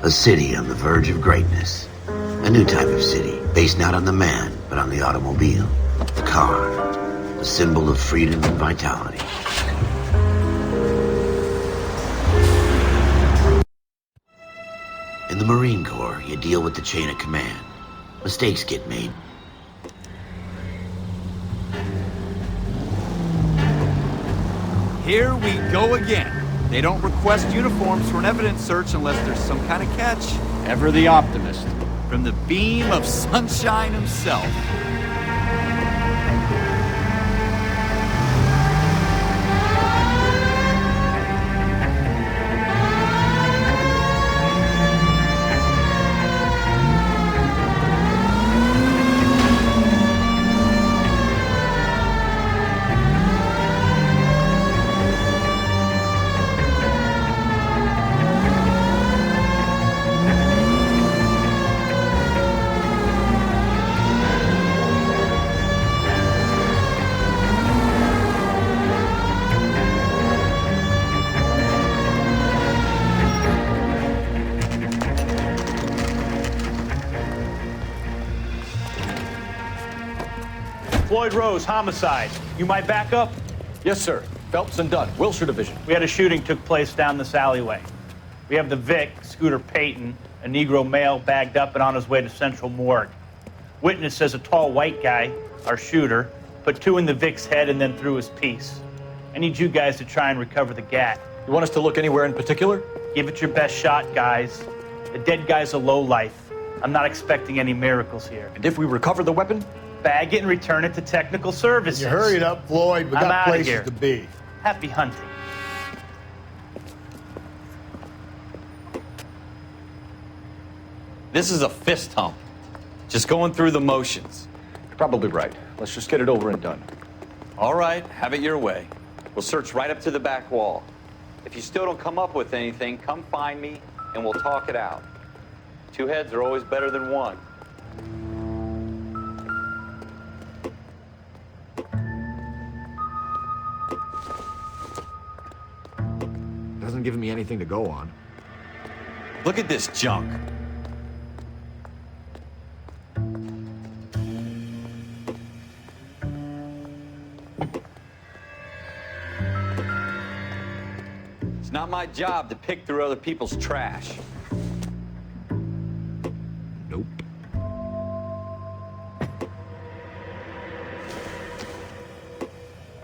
A city on the verge of greatness. A new type of city, based not on the man, but on the automobile. The car. The symbol of freedom and vitality. In the Marine Corps, you deal with the chain of command. Mistakes get made. Here we go again. They don't request uniforms for an evidence search unless there's some kind of catch. Ever the optimist. From the beam of sunshine himself. Floyd Rose, homicide. You might back up? Yes, sir. Phelps and Dunn, Wilshire Division. We had a shooting took place down this alleyway. We have the Vic, Scooter Payton, a Negro male bagged up and on his way to Central Morgue. Witness says a tall white guy, our shooter, put two in the Vic's head and then threw his piece. I need you guys to try and recover the gat. You want us to look anywhere in particular? Give it your best shot, guys. The dead guy's a lowlife. I'm not expecting any miracles here. And if we recover the weapon? Bag it and return it to technical services. You hurry it up, Floyd. We I'm got outta places here. to be. Happy hunting. This is a fist hump. Just going through the motions. You're probably right. Let's just get it over and done. All right, have it your way. We'll search right up to the back wall. If you still don't come up with anything, come find me and we'll talk it out. Two heads are always better than one. Hasn't given me anything to go on. Look at this junk. It's not my job to pick through other people's trash. Nope.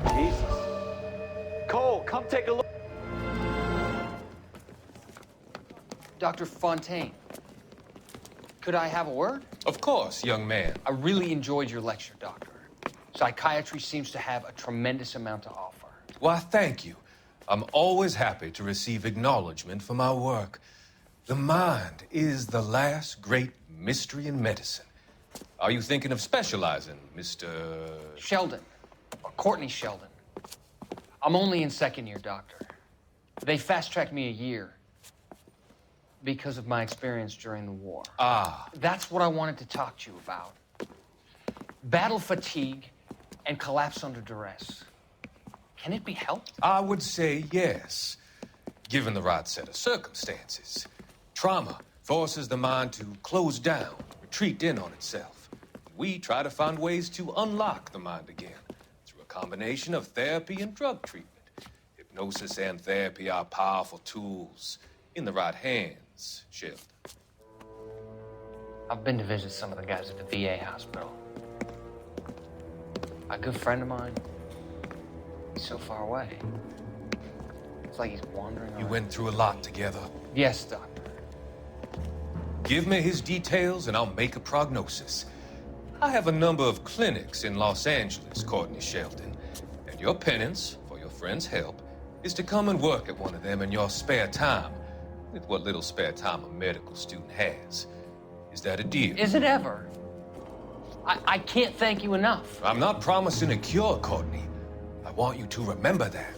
Jesus. Cole, come take a look. Dr. Fontaine, could I have a word? Of course, young man. I really enjoyed your lecture, Doctor. Psychiatry seems to have a tremendous amount to offer. Why, thank you. I'm always happy to receive acknowledgement for my work. The mind is the last great mystery in medicine. Are you thinking of specializing, Mr. Sheldon, or Courtney Sheldon. I'm only in second year, Doctor. They fast-tracked me a year because of my experience during the war. Ah. That's what I wanted to talk to you about. Battle fatigue and collapse under duress. Can it be helped? I would say yes, given the right set of circumstances. Trauma forces the mind to close down, retreat in on itself. We try to find ways to unlock the mind again through a combination of therapy and drug treatment. Hypnosis and therapy are powerful tools in the right hands, Sheldon. I've been to visit some of the guys at the VA hospital. A good friend of mine, he's so far away. It's like he's wandering You around. went through a lot together. Yes, Doctor. Give me his details and I'll make a prognosis. I have a number of clinics in Los Angeles, Courtney Sheldon, and your penance, for your friend's help, is to come and work at one of them in your spare time, with what little spare time a medical student has. Is that a deal? Is it ever? I can't thank you enough. I'm not promising a cure, Courtney. I want you to remember that.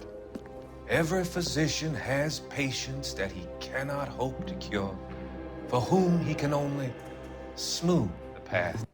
Every physician has patients that he cannot hope to cure, for whom he can only smooth the path.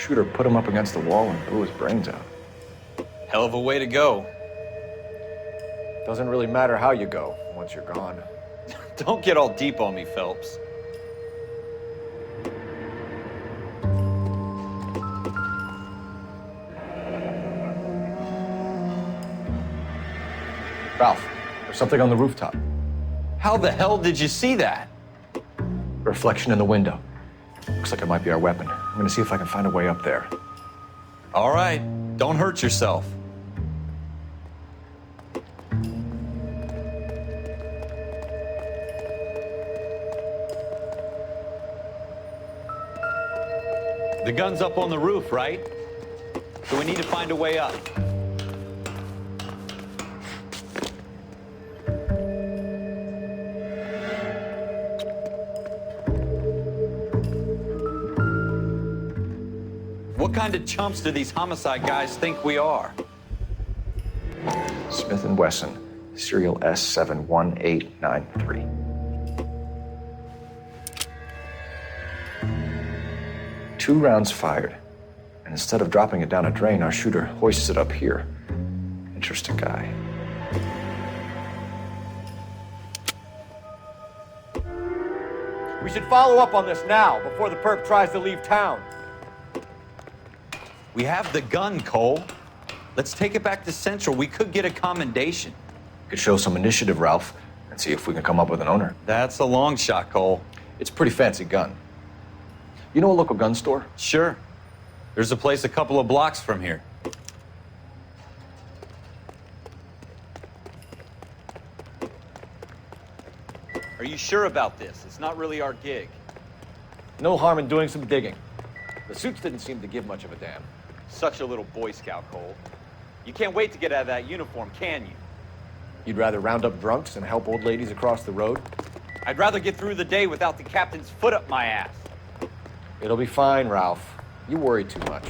Shooter put him up against the wall and blew his brains out. Hell of a way to go. Doesn't really matter how you go once you're gone. Don't get all deep on me, Phelps. Ralph, there's something on the rooftop. How the hell did you see that? Reflection in the window. Looks like it might be our weapon. I'm gonna see if I can find a way up there. All right, don't hurt yourself. The gun's up on the roof, right? So we need to find a way up. What kind of chumps do these homicide guys think we are? Smith & Wesson, serial S71893. 2 rounds fired. And instead of dropping it down a drain, our shooter hoists it up here. Interesting guy. We should follow up on this now, before the perp tries to leave town. We have the gun, Cole. Let's take it back to Central. We could get a commendation. Could show some initiative, Ralph, and see if we can come up with an owner. That's a long shot, Cole. It's a pretty fancy gun. You know a local gun store? Sure. There's a place a couple of blocks from here. Are you sure about this? It's not really our gig. No harm in doing some digging. The suits didn't seem to give much of a damn. Such a little Boy Scout, Cole. You can't wait to get out of that uniform, can you? You'd rather round up drunks and help old ladies across the road? I'd rather get through the day without the captain's foot up my ass. It'll be fine, Ralph. You worry too much.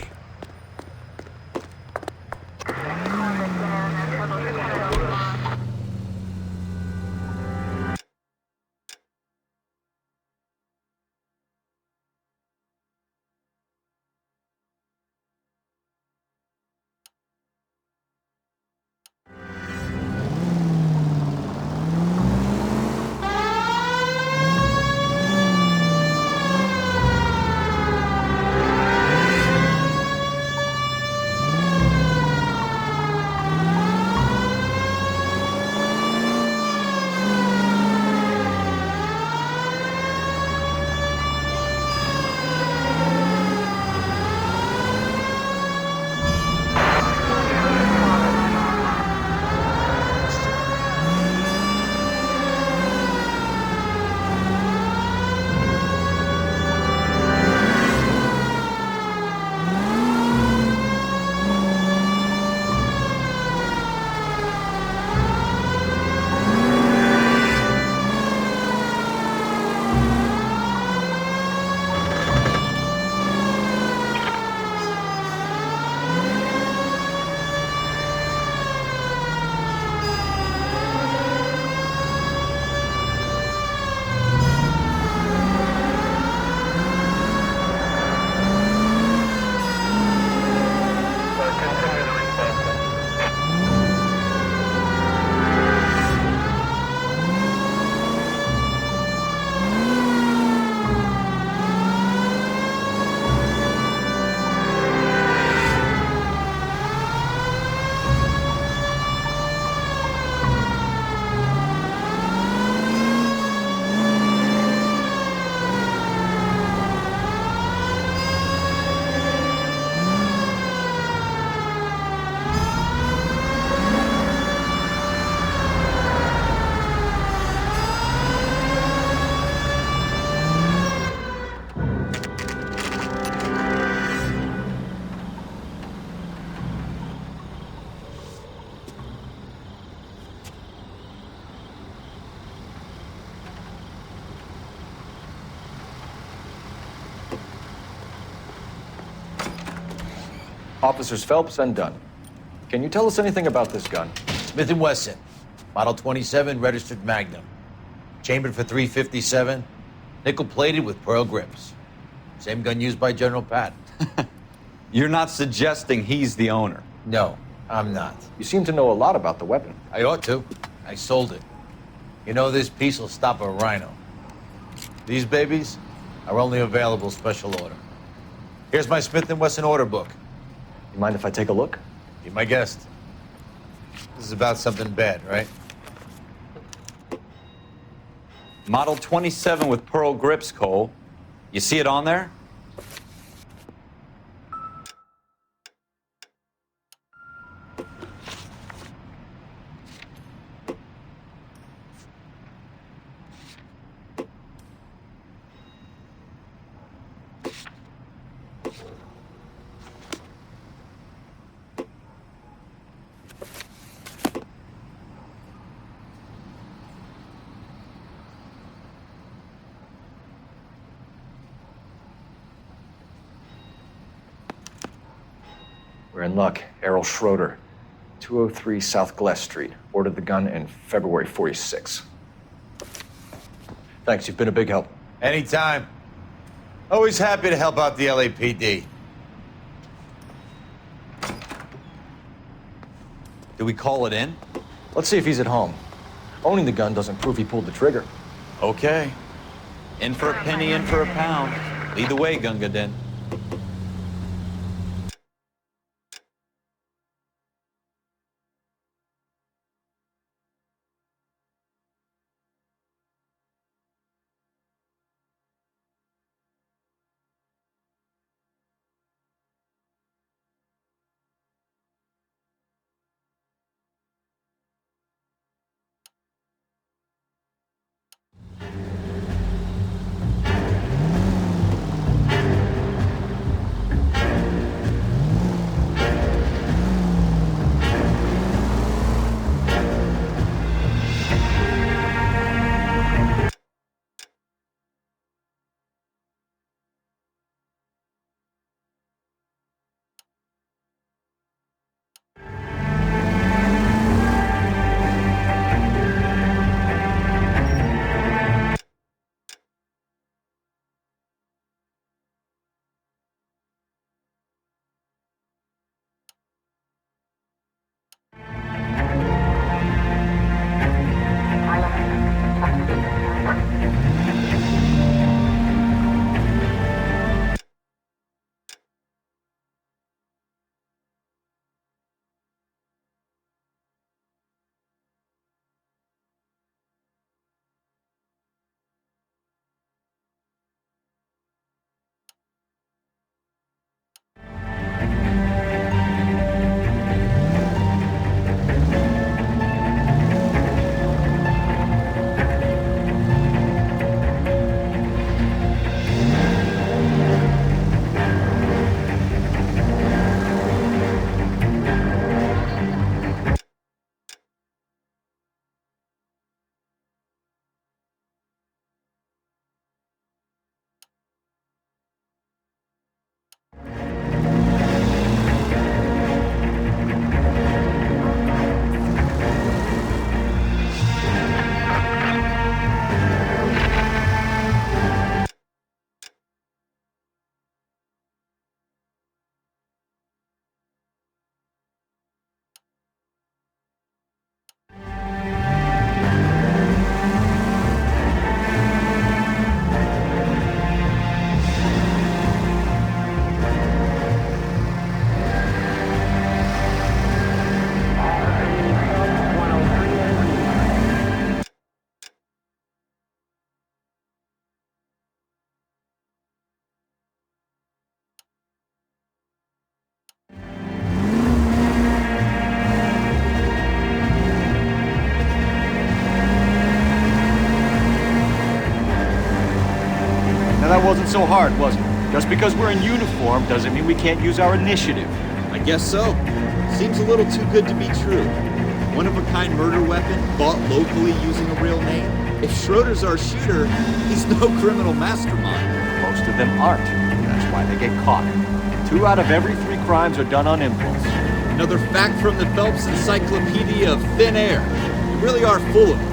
Officers Phelps and Dunn. Can you tell us anything about this gun? Smith & Wesson, Model 27, registered Magnum. Chambered for .357, nickel-plated with pearl grips. Same gun used by General Patton. You're not suggesting he's the owner? No, I'm not. You seem to know a lot about the weapon. I ought to. I sold it. You know, this piece will stop a rhino. These babies are only available special order. Here's my Smith & Wesson order book. You mind if I take a look? Be my guest. This is about something bad, right? Model 27 with pearl grips, Cole. You see it on there? We're in luck. Errol Schroeder, 203 South Glass Street. Ordered the gun in February 46. Thanks, you've been a big help. Anytime. Always happy to help out the LAPD. Do we call it in? Let's see if he's at home. Owning the gun doesn't prove he pulled the trigger. Okay. In for a penny, in for a pound. Lead the way, Gunga Din. That wasn't so hard, was it? Just because we're in uniform doesn't mean we can't use our initiative. I guess so. Seems a little too good to be true. One-of-a-kind murder weapon bought locally using a real name. If Schroeder's our shooter, he's no criminal mastermind. Most of them aren't. That's why they get caught. 2 out of every 3 crimes are done on impulse. Another fact from the Phelps Encyclopedia of Thin Air. You really are full of it.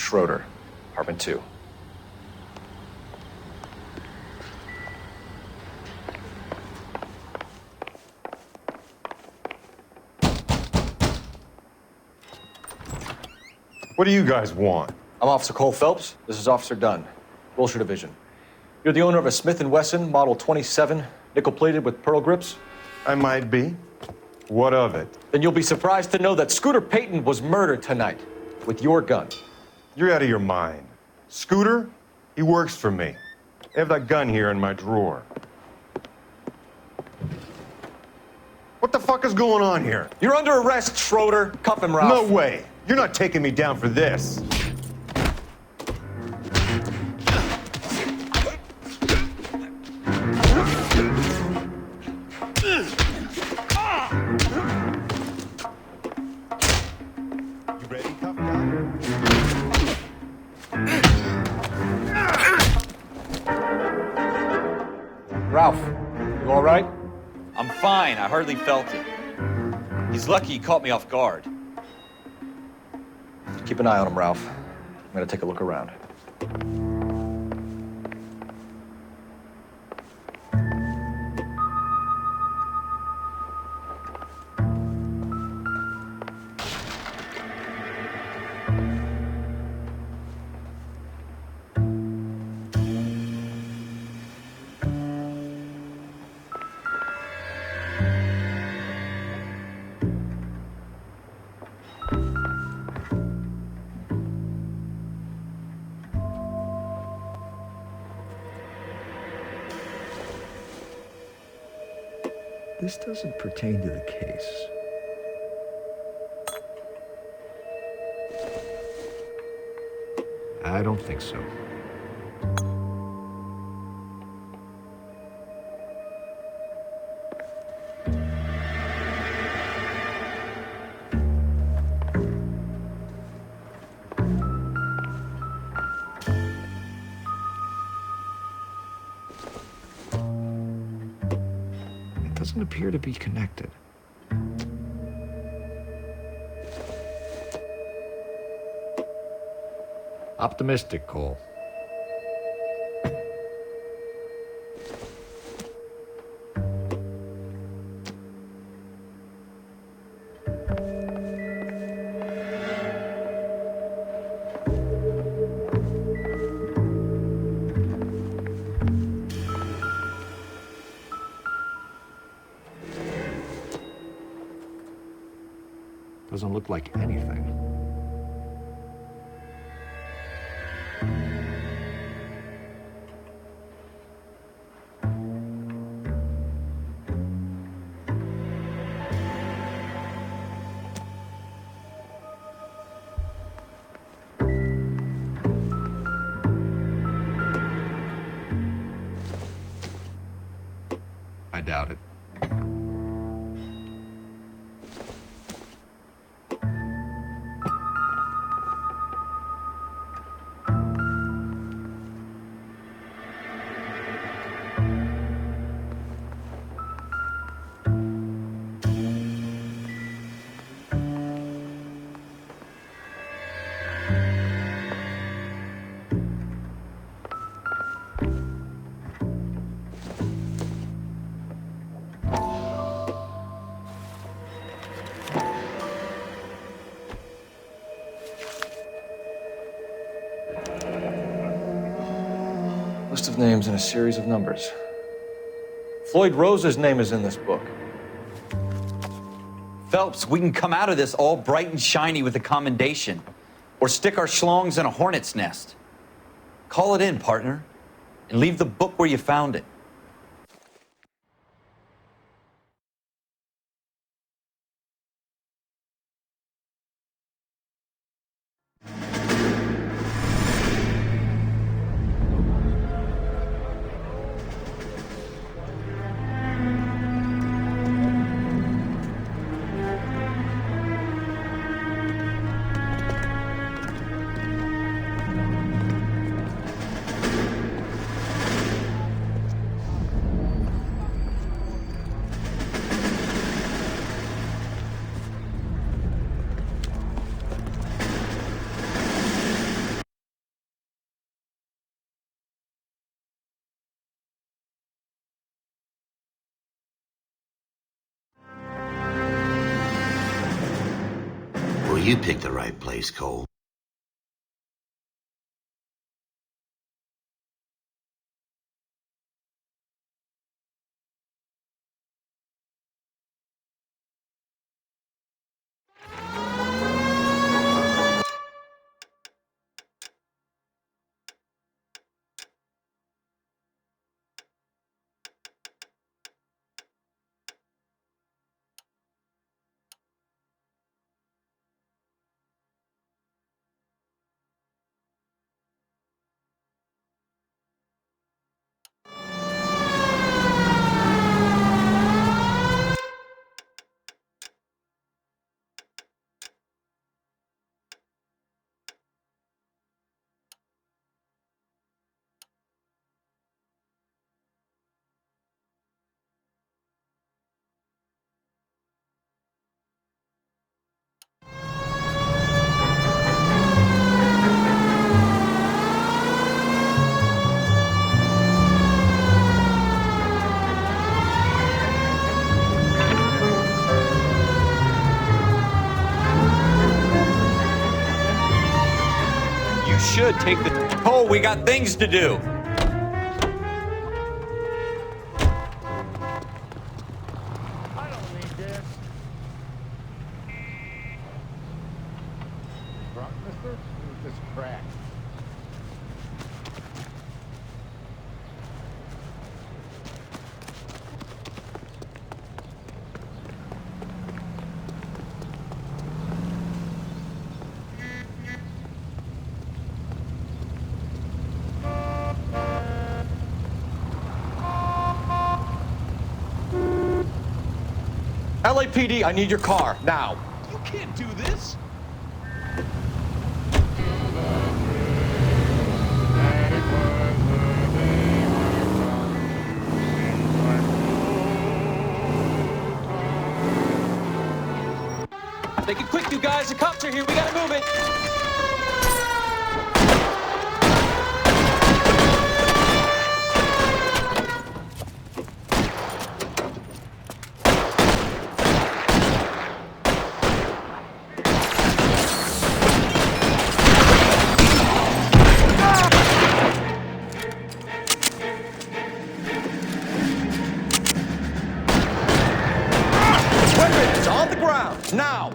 Schroeder, apartment 2. What do you guys want? I'm Officer Cole Phelps. This is Officer Dunn, Wilshire Division. You're the owner of a Smith & Wesson Model 27, nickel-plated with pearl grips? I might be. What of it? Then you'll be surprised to know that Scooter Payton was murdered tonight with your gun. You're out of your mind. Scooter? He works for me. I have that gun here in my drawer. What the fuck is going on here? You're under arrest, Schroeder. Cuff him, Ralph. No way. You're not taking me down for this. You ready, tough guy? Ralph, you all right? I'm fine. I hardly felt it. He's lucky he caught me off guard. Keep an eye on him, Ralph. I'm gonna take a look around. This doesn't pertain to the case. I don't think so. Doesn't appear to be connected. Optimistic, Cole. Doesn't look like anything. I doubt it. List of names and a series of numbers. Floyd Rose's name is in this book. Phelps, we can come out of this all bright and shiny with a commendation, or stick our schlongs in a hornet's nest. Call it in, partner, and leave the book where you found it. You picked the right place, Cole. You should take the... Cole, we got things to do. I don't need this. Drunk, mister? Or just crack? LAPD, I need your car, now. You can't do this. Make it quick, you guys. The cops are here. We gotta move it. Weapons on the ground, now.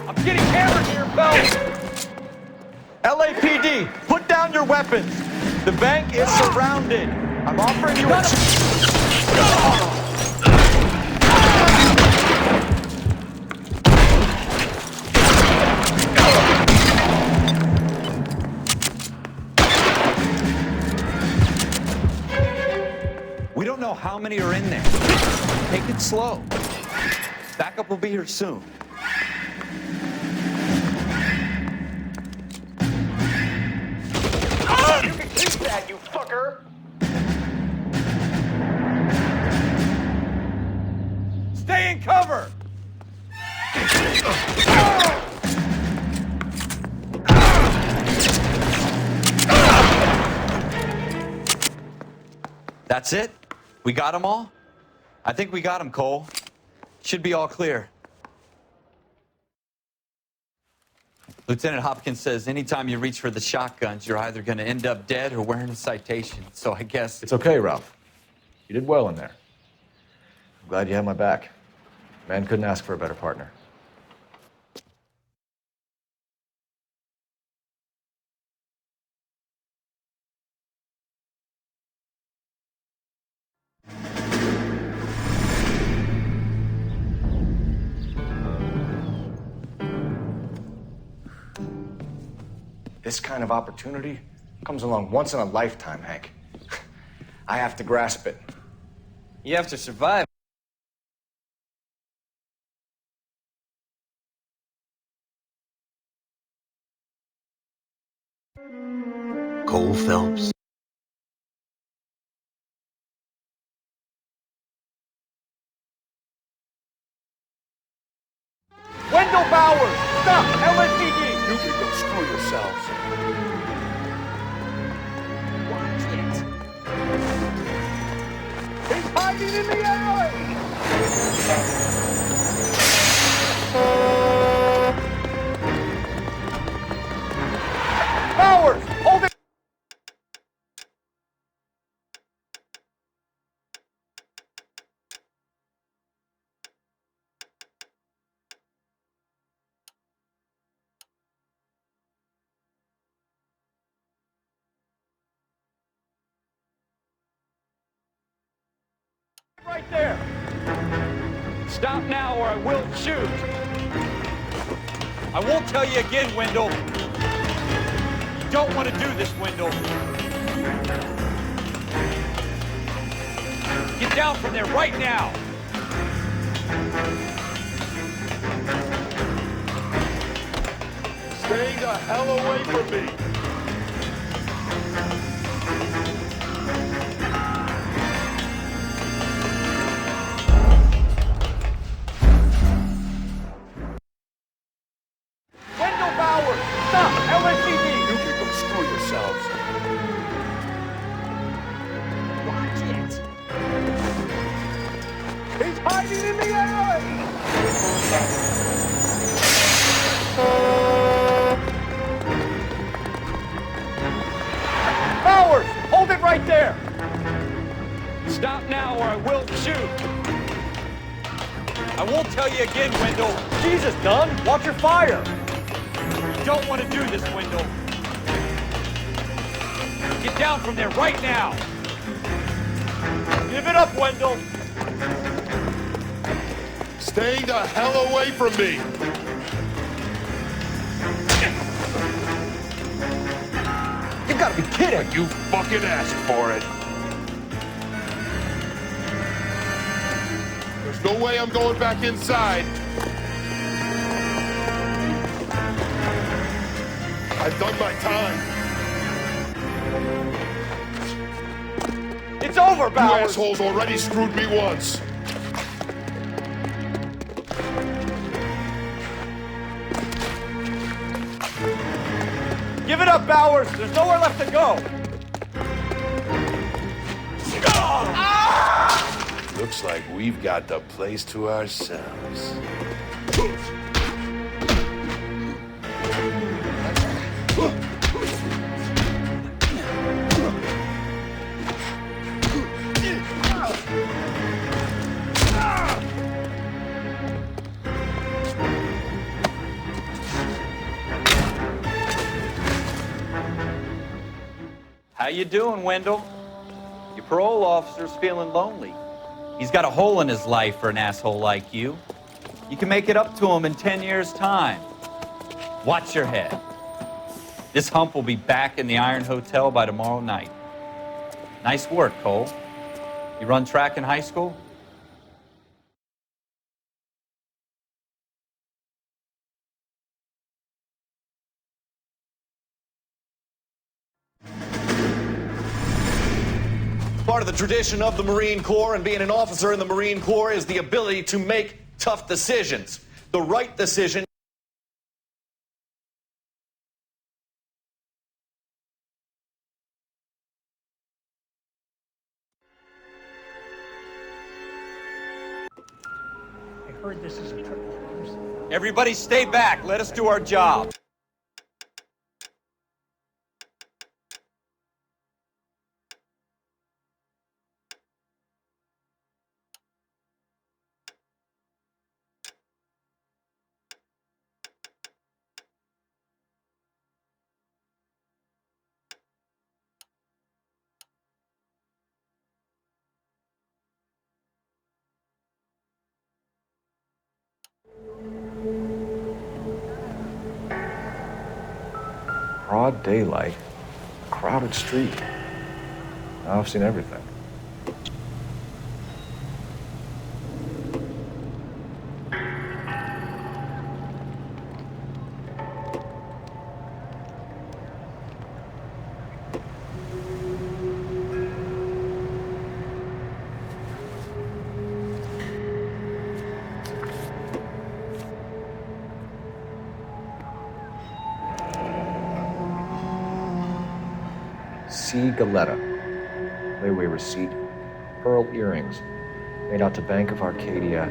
I'm getting hammered here, fellas. LAPD, put down your weapons. The bank is surrounded. I'm offering you a... We don't know how many are in there. Take it slow. Backup will be here soon. You can keep that, you fucker. Stay in cover! That's it? We got them all? I think we got them, Cole. Should be all clear. Lieutenant Hopkins says anytime you reach for the shotguns, you're either going to end up dead or wearing a citation. So I guess... It's okay, Ralph. You did well in there. I'm glad you had my back. Man couldn't ask for a better partner. This kind of opportunity comes along once in a lifetime, Hank. I have to grasp it. You have to survive. Cole Phelps. Wendell Bowers! Stop! LAPD! You can go screw yourselves. Watch it! He's hiding in the alley! Right there. Stop now or I will shoot. I won't tell you again, Wendell. You don't want to do this, Wendell. Get down from there right now. Stay the hell away from me. Wendell Bowers, stop! LSPD! You can go screw yourselves. Watch it! He's hiding in the alley! Bowers, hold it right there! Stop now or I will shoot! I won't tell you again, Wendell. Jesus, Dunn, watch your fire! You don't want to do this, Wendell. Get down from there right now! Give it up, Wendell! Stay the hell away from me! You gotta be kidding! You fucking asked for it. There's no way I'm going back inside. I've done my time. It's over, You Bowers! assholes already screwed me once. Give it up, Bowers! There's nowhere left to go! Looks like we've got the place to ourselves. How you doing, Wendell? Your parole officer's feeling lonely. He's got a hole in his life for an asshole like you. You can make it up to him in 10 years' time. Watch your head. This hump will be back in the Iron Hotel by tomorrow night. Nice work, Cole. You run track in high school? Part of the tradition of the Marine Corps and being an officer in the Marine Corps is the ability to make tough decisions. The right decision. I heard this is a triple homicide. Everybody stay back. Let us do our job. Broad daylight, crowded street. Now I've seen everything. C. Galetta. Layaway receipt. Pearl earrings. Made out to Bank of Arcadia.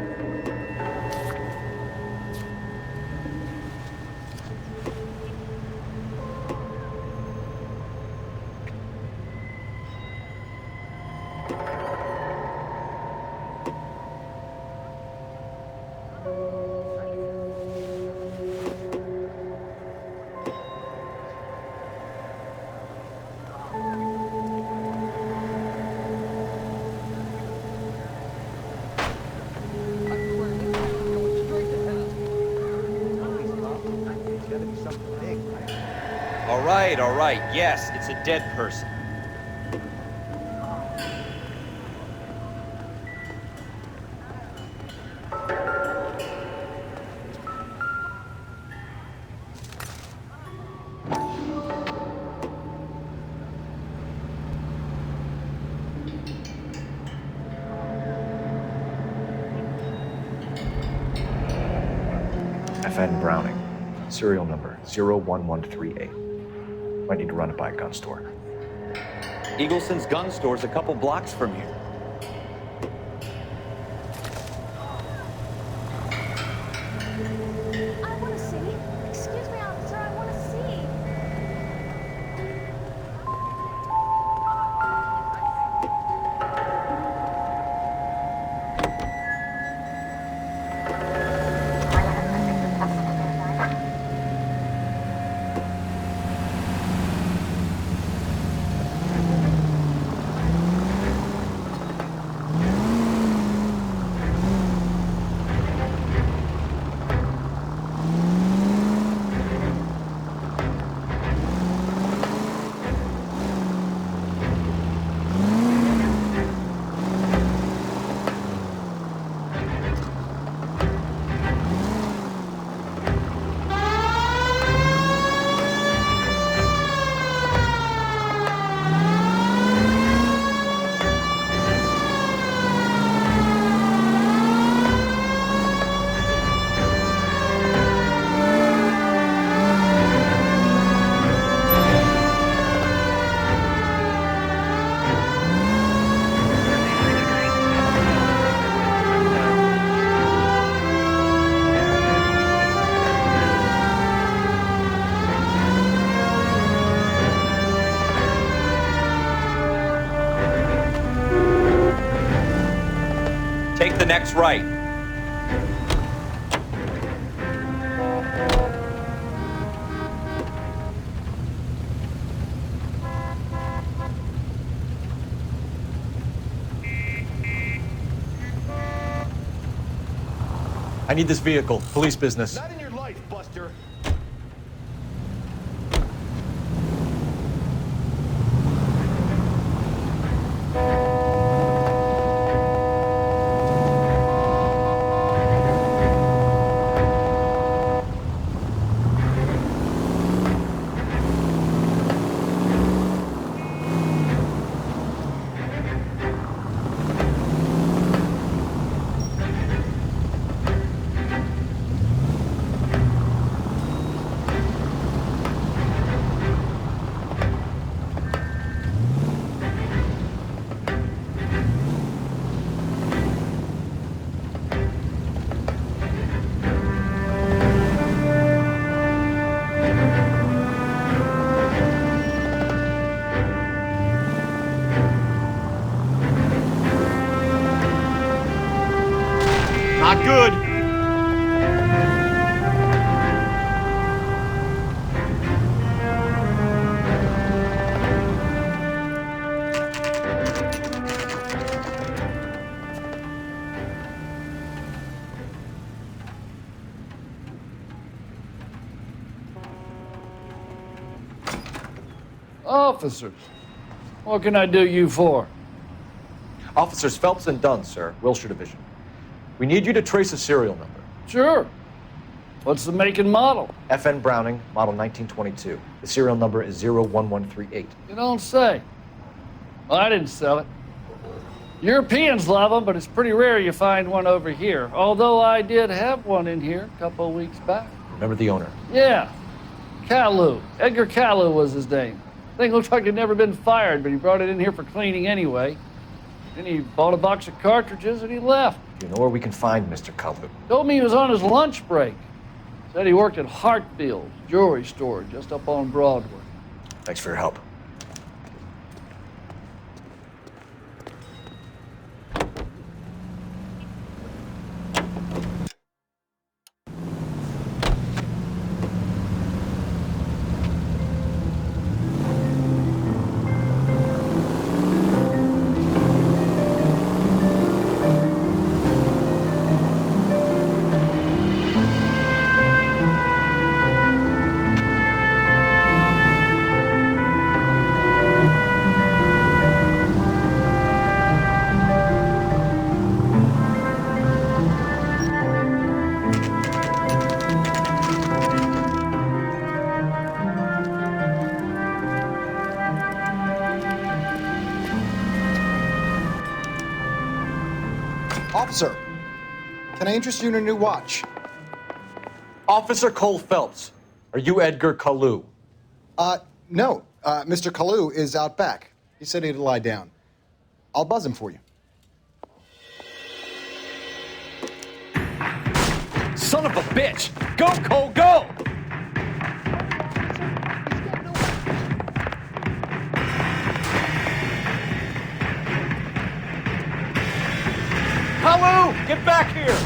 All right, all right. Yes, it's a dead person. FN Browning, serial number 01138. Might need to run it by a gun store. Eagleson's gun store's a couple blocks from here. I want to see. Excuse me, officer, I want to see. Take the next right. I need this vehicle. Police business. Not in your life, Buster. Not good. Officers, what can I do you for? Officers Phelps and Dunn, sir, Wilshire Division. We need you to trace a serial number. Sure. What's the make and model? FN Browning, model 1922. The serial number is 01138. You don't say. Well, I didn't sell it. Europeans love them, but it's pretty rare you find one over here. Although I did have one in here a couple of weeks back. Remember the owner? Yeah. Kalu. Edgar Kalu was his name. Thing looked like it'd never been fired, but he brought it in here for cleaning anyway. Then he bought a box of cartridges and he left. Do you know where we can find Mr. Kalu? Told me he was on his lunch break. Said he worked at Hartfield's jewelry store just up on Broadway. Thanks for your help. Officer, can I interest you in a new watch? Officer Cole Phelps, are you Edgar Kalu? No. Mr. Kalu is out back. He said he'd lie down. I'll buzz him for you. Son of a bitch! Go, Cole, go! Kalu, get back here!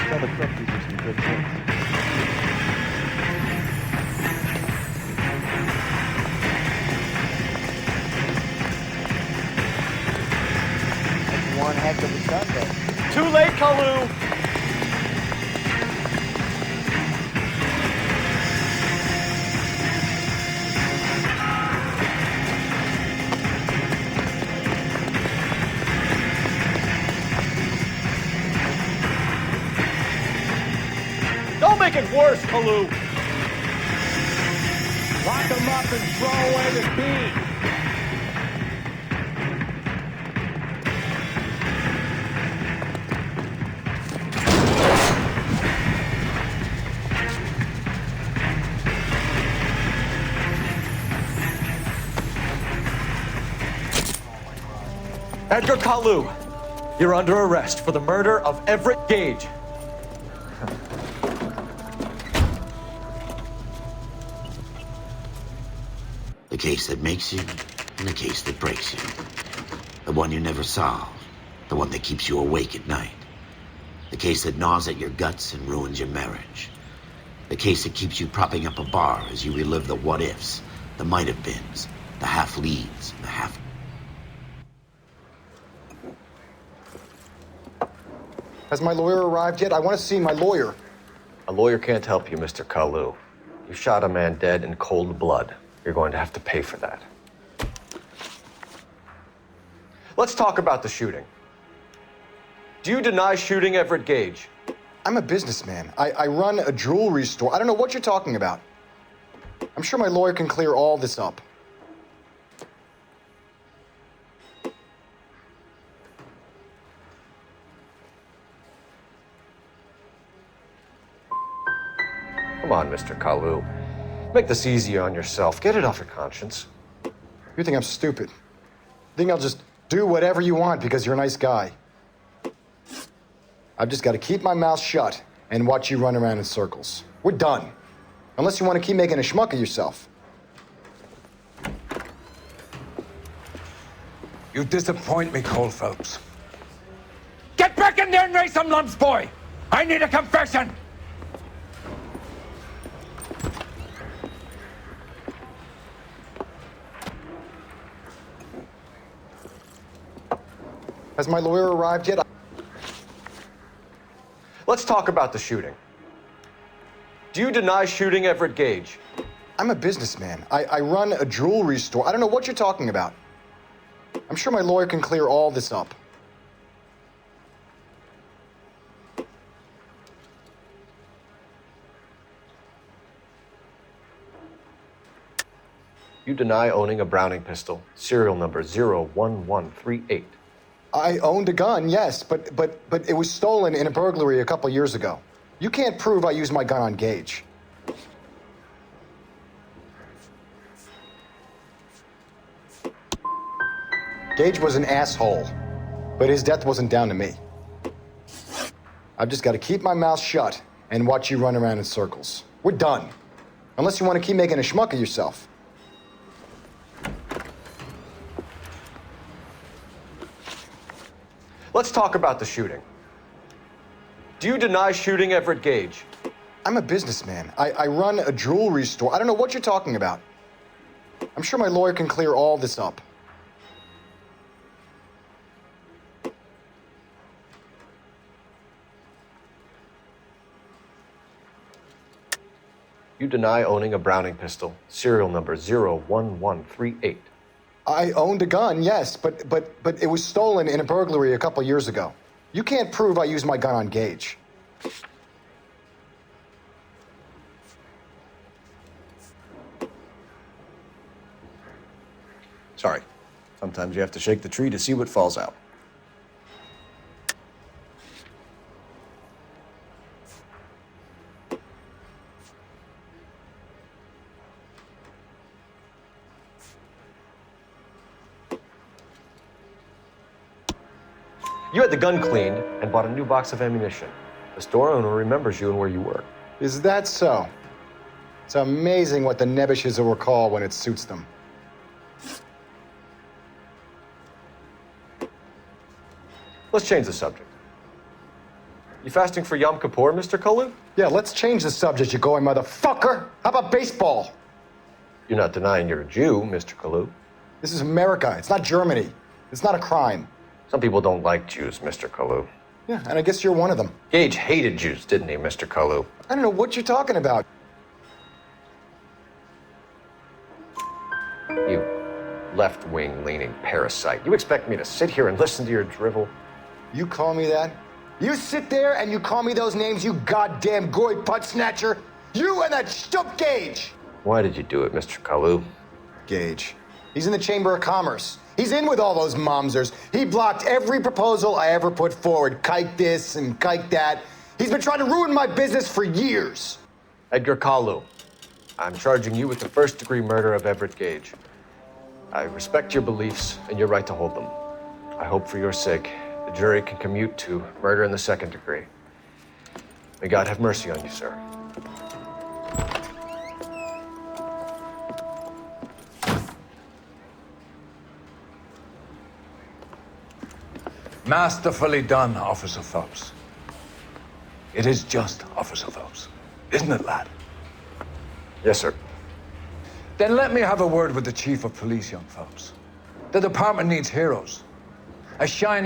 Tell the crook these are some good things. That's one heck of a Sunday. Too late, Kalu! Don't make it worse, Kalu! Lock them up and throw away the key. Edgar Kalu, you're under arrest for the murder of Everett Gage. The case that makes you, and the case that breaks you. The one you never solve. The one that keeps you awake at night. The case that gnaws at your guts and ruins your marriage. The case that keeps you propping up a bar as you relive the what-ifs, the might-have-beens, the half-leads, and the half... Has my lawyer arrived yet? I want to see my lawyer. A lawyer can't help you, Mr. Kalu. You shot a man dead in cold blood. You're going to have to pay for that. Let's talk about the shooting. Do you deny shooting Everett Gage? I'm a businessman. I run a jewelry store. I don't know what you're talking about. I'm sure my lawyer can clear all this up. Come on, Mr. Kalu. Make this easier on yourself. Get it off your conscience. You think I'm stupid? You think I'll just do whatever you want because you're a nice guy? I've just got to keep my mouth shut and watch you run around in circles. We're done. Unless you want to keep making a schmuck of yourself. You disappoint me, Cole Phelps. Get back in there and raise some lumps, boy! I need a confession! Has my lawyer arrived yet? Let's talk about the shooting. Do you deny shooting Everett Gage? I'm a businessman. I run a jewelry store. I don't know what you're talking about. I'm sure my lawyer can clear all this up. You deny owning a Browning pistol, serial number 01138. I owned a gun, yes, but it was stolen in a burglary a couple years ago. You can't prove I used my gun on Gage. Gage was an asshole, but his death wasn't down to me. I've just got to keep my mouth shut and watch you run around in circles. We're done. Unless you want to keep making a schmuck of yourself. Let's talk about the shooting. Do you deny shooting Everett Gage? I'm a businessman. I run a jewelry store. I don't know what you're talking about. I'm sure my lawyer can clear all this up. You deny owning a Browning pistol, serial number 01138. I owned a gun, yes, but it was stolen in a burglary a couple years ago. You can't prove I used my gun on Gage. Sorry. Sometimes you have to shake the tree to see what falls out. You had the gun cleaned and bought a new box of ammunition. The store owner remembers you and where you work. Is that so? It's amazing what the Nebushes will recall when it suits them. Let's change the subject. You fasting for Yom Kippur, Mr. Kalu? Yeah, let's change the subject, you going motherfucker. How about baseball? You're not denying you're a Jew, Mr. Kalu. This is America. It's not Germany. It's not a crime. Some people don't like Jews, Mr. Kalu. Yeah, and I guess you're one of them. Gage hated Jews, didn't he, Mr. Kalu? I don't know what you're talking about. You left-wing leaning parasite. You expect me to sit here and listen to your drivel? You call me that? You sit there and you call me those names, you goddamn goy putt snatcher? You and that stup Gage! Why did you do it, Mr. Kalu? Gage. He's in the Chamber of Commerce. He's in with all those momsers. He blocked every proposal I ever put forward. Kike this and kike that. He's been trying to ruin my business for years. Edgar Kalu, I'm charging you with the first-degree murder of Everett Gage. I respect your beliefs and your right to hold them. I hope for your sake the jury can commute to murder in the second degree. May God have mercy on you, sir. Masterfully done, Officer Phelps. It is just Officer Phelps, isn't it, lad? Yes, sir. Then let me have a word with the Chief of Police, young Phelps. The department needs heroes. A shining